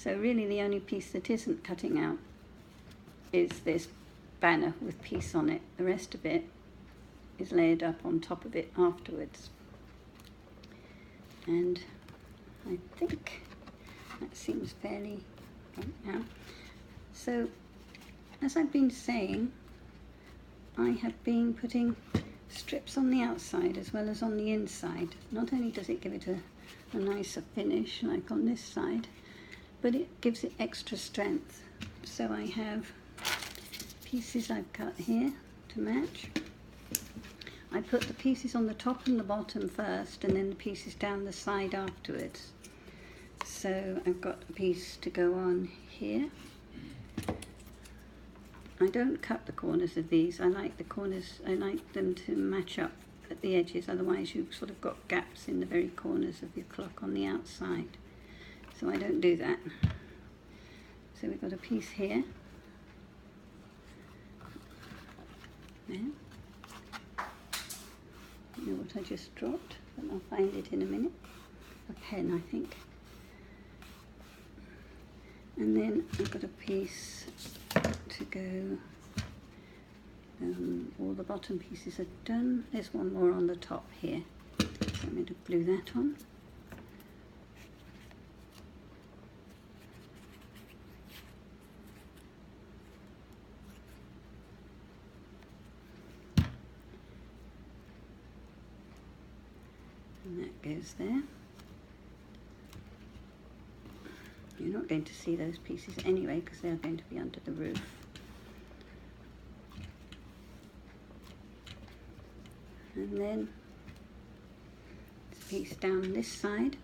So really the only piece that isn't cutting out is this banner with peace on it. The rest of it is layered up on top of it afterwards. And I think that seems fairly right now. So as I've been saying, I have been putting strips on the outside as well as on the inside. Not only does it give it a nicer finish like on this side, but it gives it extra strength. So I have pieces I've cut here to match. I put the pieces on the top and the bottom first, and then the pieces down the side afterwards. So I've got a piece to go on here. I don't cut the corners of these. I like the corners, I like them to match up at the edges, otherwise you've sort of got gaps in the very corners of your clock on the outside. So I don't do that. So we've got a piece here. There. You know what I just dropped, but I'll find it in a minute. A pen, I think. And then I've got a piece to go. All the bottom pieces are done. There's one more on the top here. So I'm going to glue that on. And that goes there. You're not going to see those pieces anyway because they're going to be under the roof. And then this piece down this side.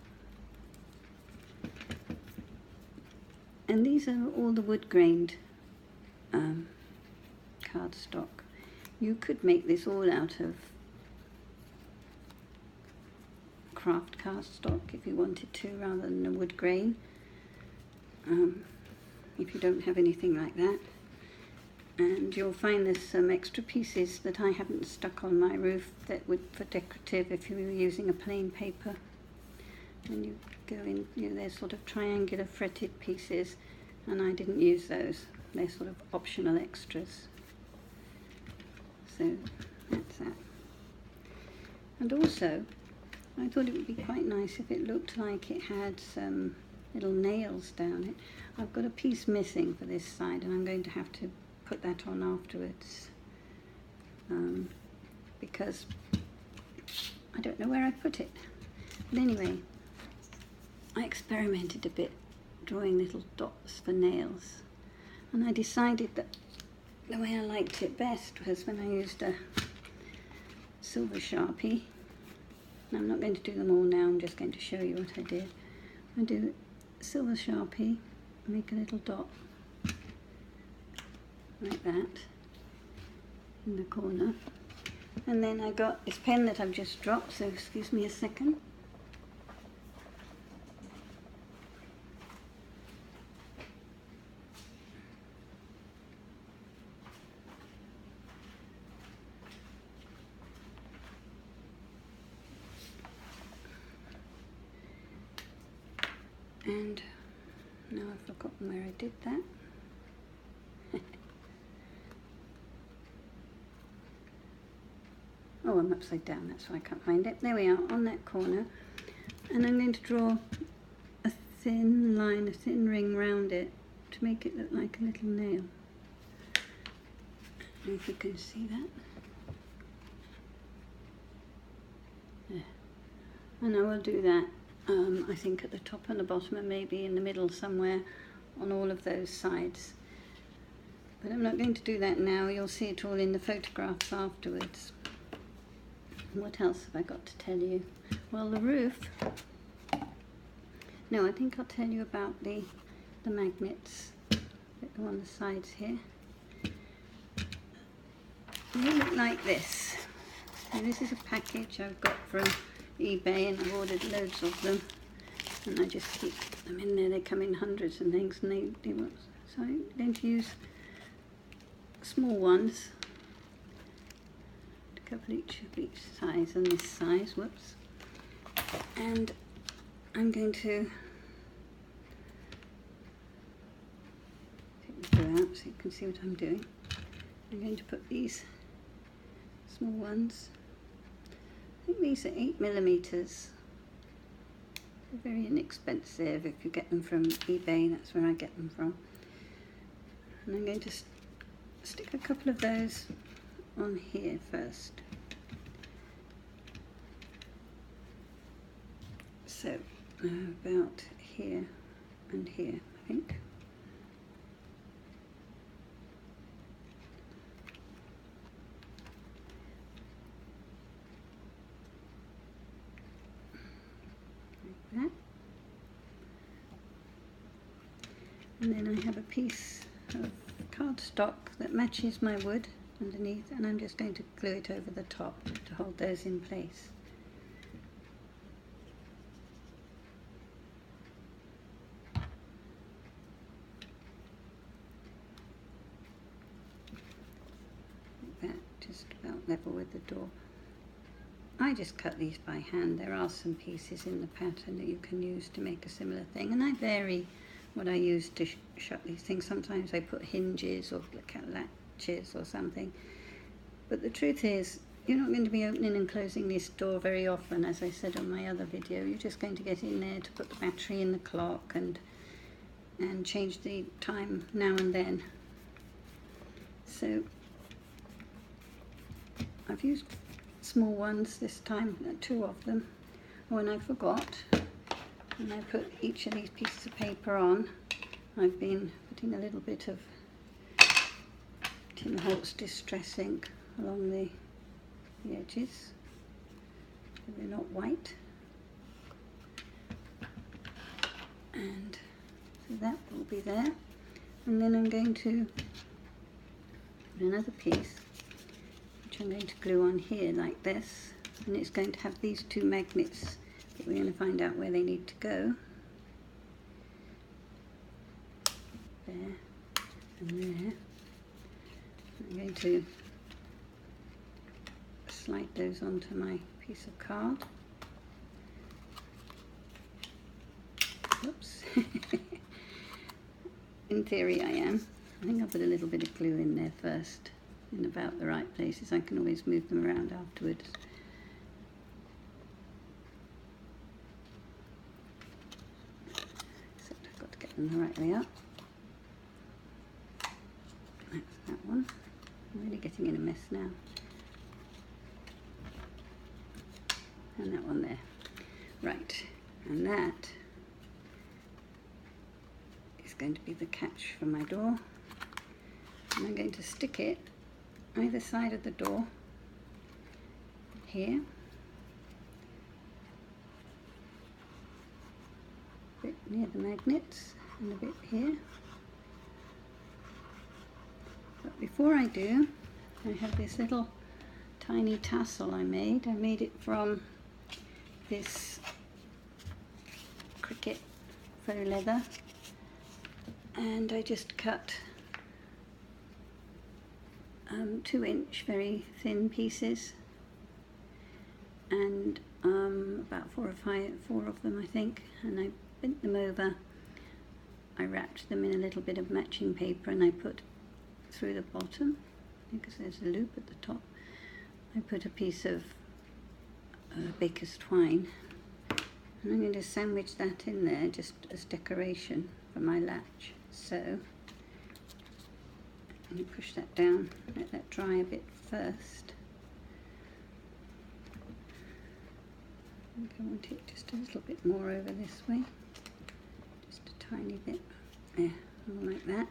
And these are all the wood grained cardstock. You could make this all out of craft cardstock if you wanted to, rather than a wood grain. If you don't have anything like that. And you'll find there's some extra pieces that I haven't stuck on my roof that would, for decorative, if you were using a plain paper. And you go in, you know, they're sort of triangular fretted pieces, and I didn't use those. They're sort of optional extras. So that's that. And also, I thought it would be quite nice if it looked like it had some little nails down it. I've got a piece missing for this side, and I'm going to have to put that on afterwards because I don't know where I put it. But anyway, I experimented a bit drawing little dots for nails, and I decided that the way I liked it best was when I used a silver Sharpie. And I'm not going to do them all now, I'm just going to show you what I did. I do silver Sharpie, make a little dot like that in the corner, and then I got this pen that I've just dropped, so excuse me a second. And now I've forgotten where I did that. Oh, I'm upside down, that's why I can't find it. There we are, on that corner. And I'm going to draw a thin line, a thin ring round it to make it look like a little nail. If you can see that. There. And I will do that, I think at the top and the bottom, and maybe in the middle somewhere on all of those sides. But I'm not going to do that now, you'll see it all in the photographs afterwards. What else have I got to tell you? Well, the roof. No, I think I'll tell you about the magnets that go on the sides here. They look like this. So this is a package I've got from eBay, and I've ordered loads of them. And I just keep them in there. They come in hundreds and things, and they work. So I'm going to use small ones. Couple each of each size and this size, whoops. And I'm going to go out so you can see what I'm doing. I'm going to put these small ones. I think these are 8mm. They're very inexpensive if you get them from eBay. That's where I get them from. And I'm going to stick a couple of those on here first. So about here and here, I think. Like that. And then I have a piece of cardstock that matches my wood underneath, and I'm just going to glue it over the top to hold those in place. Like that, just about level with the door. I just cut these by hand. There are some pieces in the pattern that you can use to make a similar thing, and I vary what I use to shut these things. Sometimes I put hinges or latches or something, but the truth is you're not going to be opening and closing this door very often. As I said on my other video, you're just going to get in there to put the battery in the clock and change the time now and then. So I've used small ones this time, 2 of them. Oh, and I forgot, when I put each of these pieces of paper on, I've been putting a little bit of Tim Holtz Distress ink along the edges so they're not white. And so that will be there. And then I'm going to put another piece, which I'm going to glue on here like this, and it's going to have these 2 magnets that we're going to find out where they need to go. There and there. I'm going to slide those onto my piece of card. Oops. In theory I am. I think I'll put a little bit of glue in there first, in about the right places. I can always move them around afterwards. Except I've got to get them the right way up. That's that one. I'm really getting in a mess now. And that one there. Right, and that is going to be the catch for my door. And I'm going to stick it either side of the door here, a bit near the magnets and a bit here. But before I do, I have this little tiny tassel I made. I made it from this Cricut faux leather, and I just cut 2-inch very thin pieces, and about 4 of them I think, and I bent them over. I wrapped them in a little bit of matching paper, and I put through the bottom, because there's a loop at the top, I put a piece of baker's twine, and I'm going to sandwich that in there just as decoration for my latch. So you push that down, let that dry a bit first. I think I want it just a little bit more over this way, just a tiny bit, there, more like that.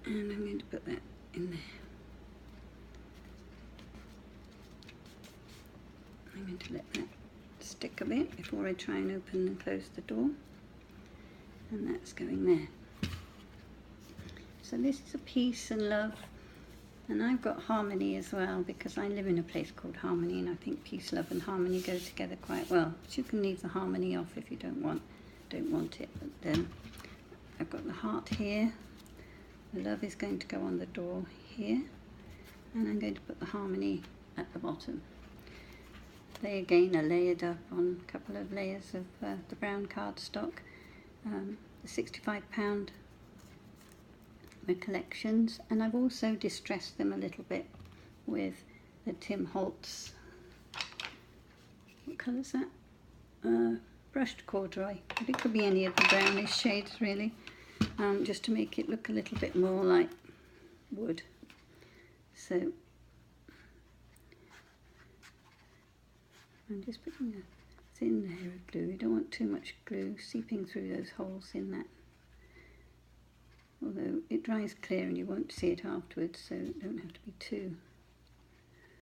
And I'm going to put that in there. I'm going to let that stick a bit before I try and open and close the door. And that's going there. So this is a peace and love, and I've got harmony as well, because I live in a place called Harmony, and I think peace, love and harmony go together quite well. But you can leave the harmony off if you don't want it. But I've got the heart here, the love is going to go on the door here, and I'm going to put the harmony at the bottom. They again are layered up on a couple of layers of the brown cardstock. The £65 Recollections, and I've also distressed them a little bit with the Tim Holtz, what colour is that? Brushed corduroy, but it could be any of the brownish shades really, just to make it look a little bit more like wood. So I'm just putting a thin layer of glue. You don't want too much glue seeping through those holes in that, although it dries clear and you won't see it afterwards, so it don't have to be too